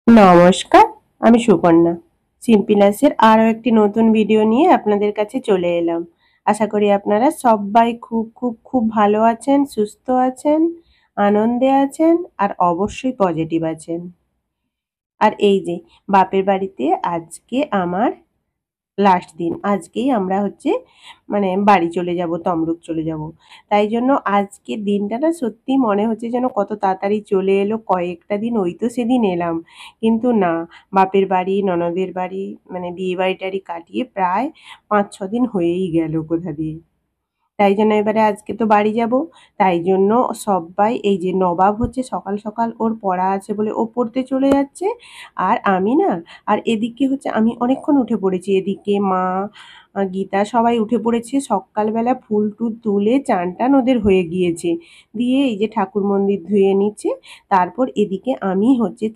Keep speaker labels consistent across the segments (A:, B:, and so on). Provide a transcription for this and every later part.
A: নমস্কার, আমি সুকন্যা। সিম্পিলাসের আরও একটি নতুন ভিডিও নিয়ে আপনাদের কাছে চলে এলাম। আশা করি আপনারা সবাই খুব খুব খুব ভালো আছেন, সুস্থ আছেন, আনন্দে আছেন আর অবশ্যই পজিটিভ আছেন। আর এই যে বাপের বাড়িতে আজকে আমার লাস্ট দিন। আজকেই আমরা বাড়ি চলে যাব, তমলুক চলে যাব। তাই জন্য আজকের দিনটা না সত্যি মনে হচ্ছে যেন কত তাড়াতাড়ি চলে এলো। কয়েকটা দিন ওই তো সেদিন এলাম, কিন্তু না, বাপের বাড়ি, ননদের বাড়ি, বিয়ে বাড়ি টাড়ি কাটিয়ে প্রায় 5-6 দিন হয়েই গেল কোথা দিয়ে। তাই জন্য এবারে আজকে তো বাড়ি যাব। তাই জন্য সবাই, এই যে নবাব সকাল সকাল ওর পড়া আছে বলে ও পড়তে চলে যাচ্ছে। আর আমি না, আর এদিকে আমি অনেকক্ষণ উঠে পড়েছি। এদিকে মা, গীতা সবাই উঠে পড়েছে। সকালবেলা ফুল টুল তুলে চান টান ওদের হয়ে গিয়েছে। দিয়ে এই যে ঠাকুর মন্দির ধুয়ে নিচ্ছে। তারপর এদিকে আমি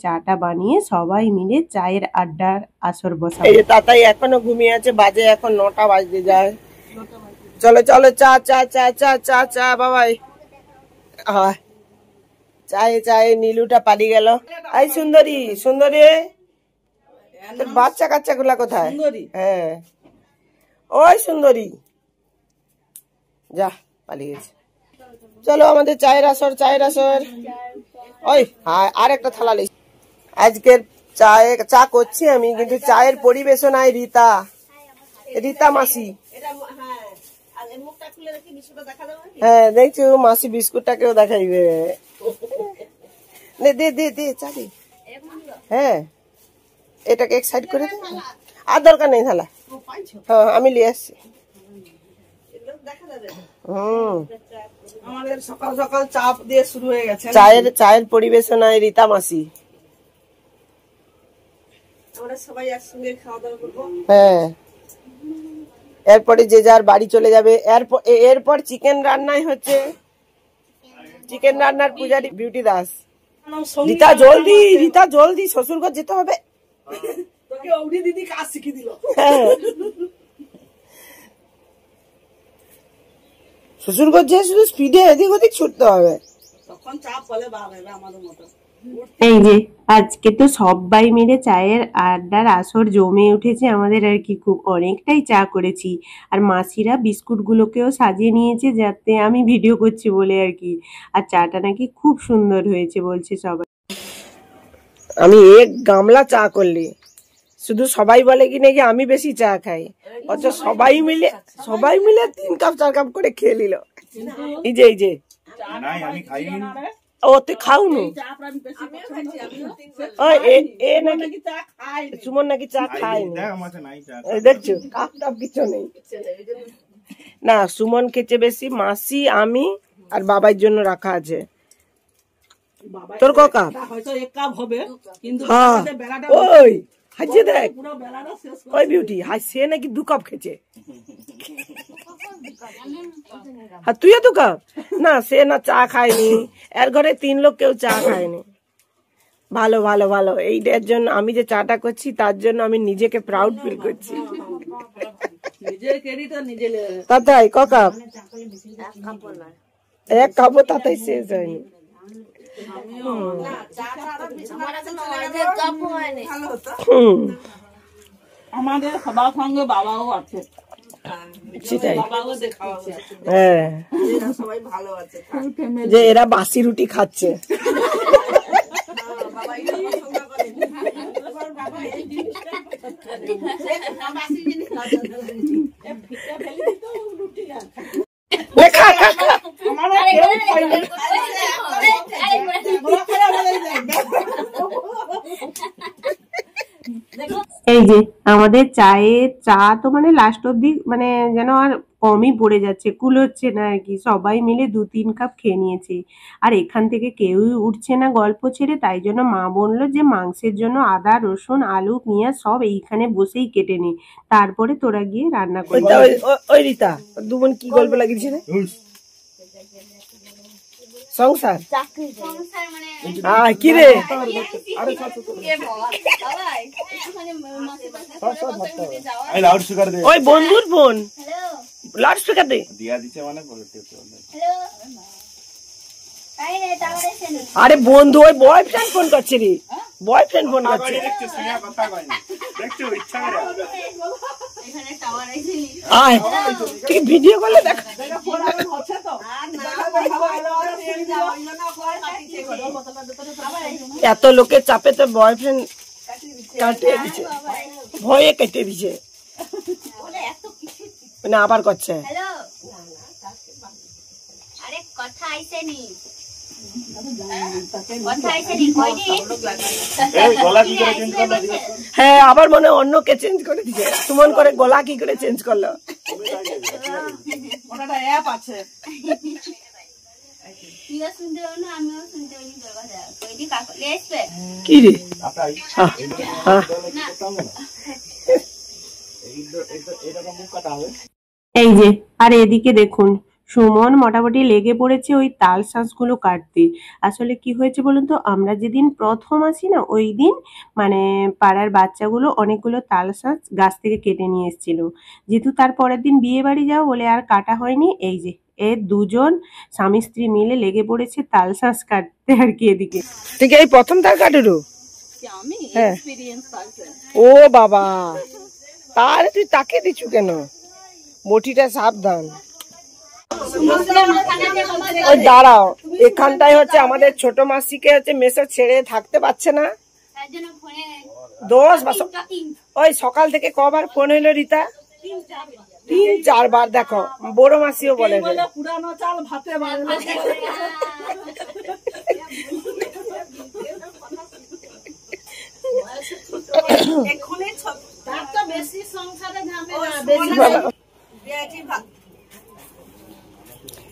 A: চাটা বানিয়ে সবাই মিলে চায়ের আড্ডার আসর বসাবো। এই যে তাতাই এখনো ঘুমিয়ে আছে, বাজে এখন 9টা বাজতে যায়। চলো চলো, চা চা চা চা চা চা বাবাই। চায়ে চায়ে নীলুটা পালিয়ে গেল। এই সুন্দরী, সুন্দরী, তোর বাচ্চা কাচ্চা গুলা কোথায়? হ্যাঁ, ওই সুন্দরী যা পালিয়ে গেছে। চলো আমাদের চায়ের আসর, চায়ের আসর। ওই আর একটা থালা লেগে। আজকের চা করছি আমি, কিন্তু চায়ের পরিবেশনায় রীতা, রীতা মাসি। হ্যাঁ দেখছি মাসি বিস্কুটটাকেও দেখাইবে। দে দে দে চা দে। হ্যাঁ, এটাকে এক সাইড করে দে, আর দরকার নেই থালা। হ্যাঁ আমি নিয়ে আসছি। আমাদের সকাল সকাল চাপ দিয়ে শুরু হয়ে গেছে। চায়ের পরিবেশনায় রীতা মাসি। আমরা সবাই একসঙ্গে খাওয়া দাওয়া করবো। হ্যাঁ, এরপরে যে যার বাড়ি চলে যাবে। এরপর চিকেন রান্নাই হচ্ছে, চিকেন রান্নার পূজারি বিউটি দাস। রীতা জলদি, রীতা জলদি, শ্বশুরঘর যেতে হবে। তোকে অগ্নি দিদি কাজ শিখিয়ে দিল। শ্বশুরঘর যে শুধু স্পিডে এদিক ওদিক ছুটতে হবে, তখন চাপ বলে আমাদের মতো। এই যে আজকে তো সবাই মিলে চায়ের আড্ডার আসর জমে উঠেছে আমাদের আর কি। খুব অনেকটাই চা করেছি। আর মাসিরা বিস্কুট গুলোকেও সাজিয়ে নিয়েছে যাতে আমি ভিডিও করছি বলে আর কি। আর চাটা নাকি খুব সুন্দর হয়েছে বলছে সবাই। আমি এক গামলা চা করলি, শুধু সবাই বলে কি নাকি আমি বেশি চা খাই, অথচ সবাই মিলে 3 কাপ 4 কাপ করে খেয়ে নিল। এই যে আমি খাইনি। ও তুই খাওনি? সুমন নাকি চা খায়নি, দেখছো কাপ টাপ কিছু নেই। না, সুমন খেতে বেশি, মাসি, আমি আর বাবার জন্য রাখা আছে। তোর ক কাপ? ওই হাজিয়ে দেখ, ওই বিউটি সে নাকি 2 কাপ খেছে। তুইও 2 কাপ? না, সে না চা খায়নি, এর ঘরে 3 লোক কেউ চা খায়নি। ভালো ভালো ভালো, এইটার জন্য আমি যে চাটা করছি তার জন্য আমি নিজেকে প্রাউড ফিল করছি। তাতাই ক কাপ? 1 কাপও তাতাই শেষ হয়নি। আমাদের সবার সঙ্গে বাবাও আছে, যে এরা বাসি রুটি খাচ্ছে। এই যে আমাদের চা তো লাস্ট অব্দি যেন আর কমই পড়ে যাচ্ছে, কুলোচ্ছে না আর কি। সবাই মিলে 2-3 কাপ খেয়ে নিয়েছি। আর এখান থেকে কেউই উঠছে না গল্প ছেড়ে। তাই জন্য মা বললো যে মাংসের জন্য আদা, রসুন, আলু, পেঁয়াজ সব এইখানে বসেই কেটে নি, তারপরে তোরা গিয়ে রান্না করবি। ওই রীতা দুমন কি গল্প লাগিয়েছে রে? সংসার কি রে? ওই বন্ধুর ফোন, লাউড স্পিকার দে। আরে বন্ধু, ওই বয়ফ্রেন্ড ফোন করছে রে।
B: বয়ফ্রেন্ড ফোন করছে। আয় তুই ভিডিও করলে দেখ। এত লোকের চাপে তো বয়ফ্রেন্ড কাটিয়ে দিচ্ছে, ভয়ে কেটে দিচ্ছে, মানে আবার করছে। হ্যাঁ আবার মনে অন্য কে চেঞ্জ করে দিচ্ছে, সুমন করে গলা কি করে চেঞ্জ করলো। কি রে
A: এই যে, আর এদিকে দেখুন সুমন মোটামুটি লেগে পড়েছে ওই তাল শাঁসগুলো কাটতে। আসলে কি হয়েছে বলুন তো, আমরা যেদিন প্রথম আসি না ওই দিন মানে পাড়ার বাচ্চাগুলো অনেকগুলো তাল শাঁস গাছ থেকে কেটে নিয়ে এসেছিল, যেহেতু তার পরের দিন বিয়ে বাড়ি যাও বলে আর কাটা হয়নি। এই যে এর দুজন স্বামী স্ত্রী মিলে লেগে পড়েছে তাল শাঁস কাটতে আর কি। এদিকে
B: ঠিক এই প্রথম তাল কাটুরু। হ্যাঁ ও বাবা, তার তুই তাকে দিচ্ছু কেন? মটিটা সাবধান। ওই দাঁড়াও, এখানটায় হচ্ছে আমাদের ছোট মাসিকে হচ্ছে মেসে ছেড়ে থাকতে পারছে না। ওই সকাল থেকে কবার ফোন হইলো রিতা? 3-4 বার। দেখো বড় মাসিও বলে পুরানো চাল ভাতে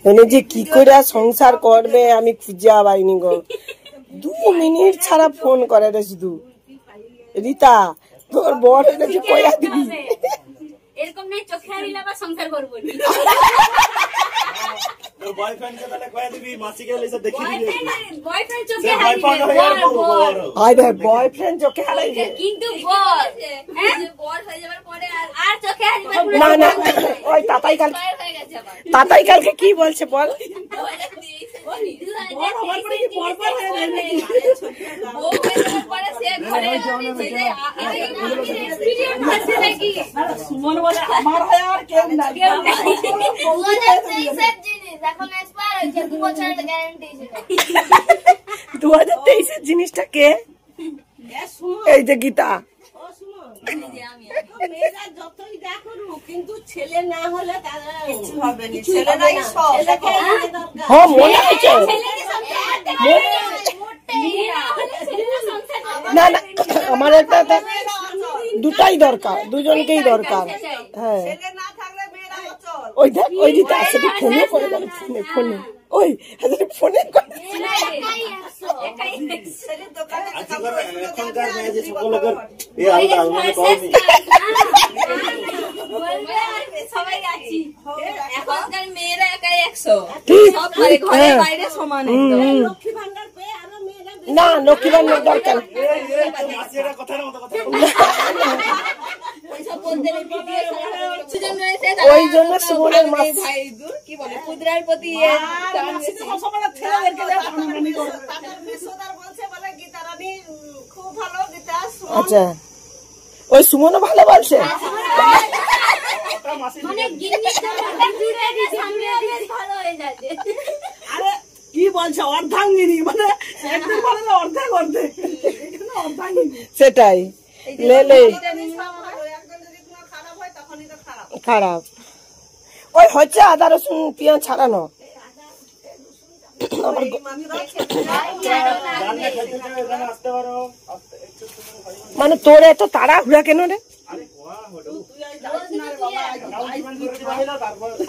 B: এনে যে কি করে সংসার করবে আমি খুঁজে পাইনি গো। 2 মিনিট ছাড়া ফোন করে রে শুধু। রিতা তোর বর হয়েছে কয়া দিবি
C: এরকম নাই চোখে হারিলে আবার সংসার করব নি।
D: বয়ফ্রেন্ড কে তাহলে কয়া দিবি মাসিকে লইছে দেখি দিবি।
C: বয়ফ্রেন্ড চোখে হারিলে
B: আই ভাই বয়ফ্রেন্ড চোখে হারাইবে
C: কিন্তু বর হ্যাঁ বর হয়ে যাবার পরে আর চোখে হারিবে
B: না না। ওই তাতাই কালকে কি বলছে বল?
C: বর হবার পরে কি বর হয়ে যাবে? বউ হবার পরে সে ঘরে ছেলে আমি এক্সপেরিয়েন্স আছে নাকি?
B: সুমন বলে আমার হয় আর কেন না।
C: 2023 এর জিনিস এখন এক্সপায়ার হয়েছে, 2 বছরের গ্যারান্টি ছিল।
B: 2023 এর জিনিসটা কে? এই যে গীতা।
E: মেয়েরা যতই দেখো কিন্তু ছেলে না হলে তারা কিছু হবে না। ছেলেরাই সব
B: হ্যাঁ মনে হচ্ছে না না আমার একটা দুটাই দরকার, দুজনকেই দরকার। হ্যাঁ ওই দেখ ওই দিতে আসে ফোনে করে যাবে, ফোনে ফোনে ওই ফোনে
D: এখনকার মেয়ে যে সকল লোকের এই আলাদা মানে কমই
C: সবাই আছি। এখনকার মেয়েরা একাই 100
B: ঠিক
C: সব ঘরে বাইরে সমান একদম।
E: লক্ষ্মী ভান্ডার পেয়ে আরো মেয়েরা
B: না লক্ষ্মী ভান্ডার দরকার।
D: মাসিরা কথা না কথা
B: ওই জন্য সুমনের মাস
C: কি বলে পুত্রার প্রতি
E: খুব ভালো গীতা।
B: আচ্ছা ওই সুমনও ভালো বলছে।
C: মানে ভালো হয়ে যাচ্ছে।
E: আরে কি বলছে অর্ধাঙ্গিনী, মানে একদিন বলে না অর্ধেক অর্ধেক অর্ধাঙ্গিনী।
B: সেটাই লেলে খারাপ। ওই হচ্ছে আদা রসুন পেঁয়াজ ছাড়ানো। মানে তোর এত তাড়াহুড়া কেন রে?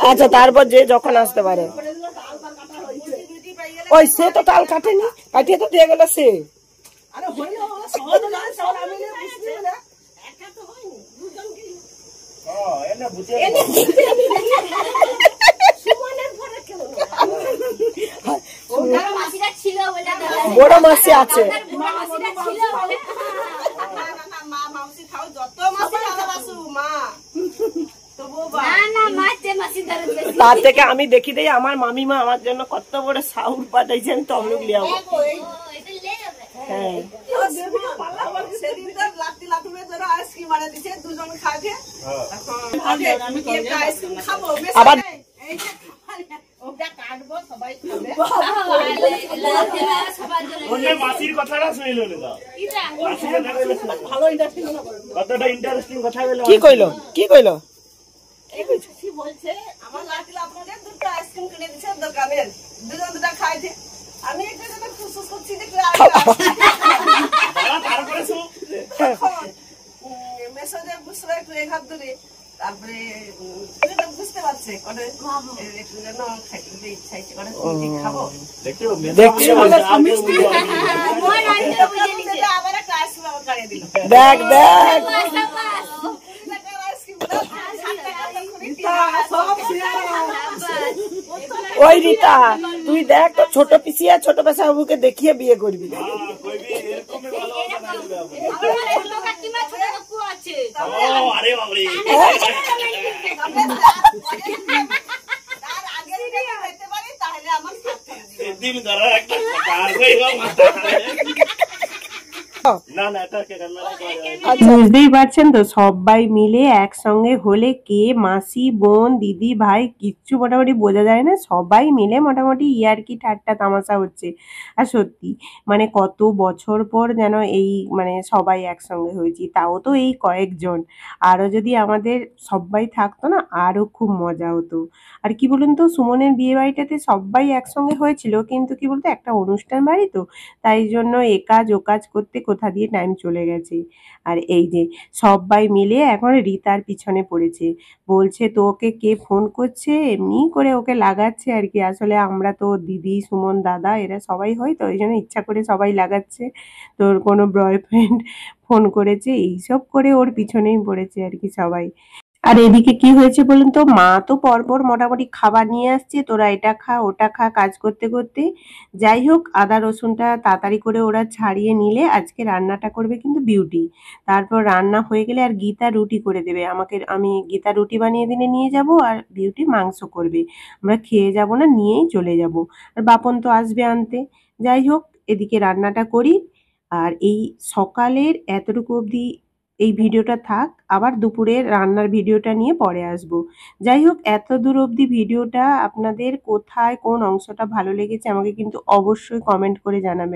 B: আচ্ছা তারপর যে যখন আসতে পারে। ওই সে তো তাল কাটেনি, কাটিয়ে তো দিয়ে গেল সে। বড় মাসি আছে তার থেকে আমি দেখি দেই আমার মামিমা আমার জন্য কত বড় সাউর পাঠাইছেন তমলুক লিয়াবো। হ্যাঁ
E: সেদিন তো লাতি লাতুমের জন্য আইসক্রিম আনে দিছে দুজন খাবে এখন আমি কি একটা আইসক্রিম খাবো
B: আবার
E: এই যে ওটা কাটবো সবাই খাবে
C: সবার জন্য
D: ওনে মাসির কথাটা শুনিল না মাসির কথা কইলো
E: ভালো ইন্টারেস্টিং
D: কতটা ইন্টারেস্টিং কথা বলে
B: কি কইলো কি কইলো
E: কি বলছে আমার লাতি লাতুমে দুটো আইসক্রিম কিনে দিছে দোকানের দুজন দুটা খাইছে আমি একটা যেন খুশি করছি দেখলে
D: তারপরে শুন
E: মেসেজে বুঝলো একটু এক হাত ধরে তারপরে বুঝতে পারছে একটু যেন খাইতে ইচ্ছা হয়েছে খাবো
B: দেখছো
E: আবার একটা আইসক্রিম আমার কাড়িয়ে দিল
B: দেখ দেখ ওই রিতা তুই দেখ তো ছোট পিসিয়া ছোট পেশা বাবুকে দেখিয়ে বিয়ে করবি
D: কইবি এরকম ভালো
C: ছোট কাকিমা ছোট কাকু আছে
D: ও আরে বাবরে
E: তার আগে যদি খাইতে পারি তাহলে আমার সাথে
D: দিন ধরা একটা কার কইবা মাথা না না এটা কে ক্যামেরা করে
A: বুঝতেই পারছেন তো সবাই মিলে একসঙ্গে হলে কে মাসি বোন দিদি ভাই কিচ্ছু মোটামুটি বোঝা যায় না, সবাই মিলে মোটামুটি ইয়ার্কি ঠাট্টা তামাশা হচ্ছে। আর সত্যি মানে কত বছর পর যেন এই মানে সবাই একসঙ্গে হয়েছি, তাও তো এই কয়েকজন, আরও যদি আমাদের সবাই থাকতো না আরও খুব মজা হতো। আর কি বলুন তো, সুমনের বিয়ে বাড়িটাতে সবাই একসঙ্গে হয়েছিল, কিন্তু কি বলতো একটা অনুষ্ঠান বাড়ি তো, তাই জন্য এ কাজ ও কাজ করতে কোথা দিয়ে টাইম চলে গেছে। আর এই যে সবাই মিলে এখন রিতার পিছনে পড়েছে, বলছে তোকে কে ফোন করছে, এমনি করে ওকে লাগাচ্ছে আর কি। আসলে আমরা তো দিদি সুমন দাদা এরা সবাই হয় তো, ওই জন্য ইচ্ছা করে সবাই লাগাচ্ছে, তোর কোনো বয়ফ্রেন্ড ফোন করেছে এইসব করে ওর পিছনেই পড়েছে আর কি সবাই। আর এদিকে কি হয়েছে বলুন তো, মা তো পরপর মোটামুটি খাবার নিয়ে আসছে, তোরা এটা খা ওটা খা কাজ করতে করতে। যাই হোক আদা রসুনটা তাড়াতাড়ি করে ওরা ছাড়িয়ে নিলে আজকে রান্নাটা করবে কিন্তু বিউটি। তারপর রান্না হয়ে গেলে আর গীতা রুটি করে দেবে আমাকে, আমি গীতা রুটি বানিয়ে দিলে নিয়ে যাব, আর বিউটি মাংস করবে, আমরা খেয়ে যাব না নিয়েই চলে যাব, আর বাপন তো আসবে আনতে। যাই হোক এদিকে রান্নাটা করি, আর এই সকালের এতটুকু অবধি এই ভিডিওটা থাক, আবার দুপুরের রান্নার ভিডিওটা নিয়ে পরে আসব। যাই হোক এত দূর অবধি ভিডিওটা আপনাদের কোথায় কোন অংশটা ভালো লেগেছে আমাকে কিন্তু অবশ্যই কমেন্ট করে জানাবেন।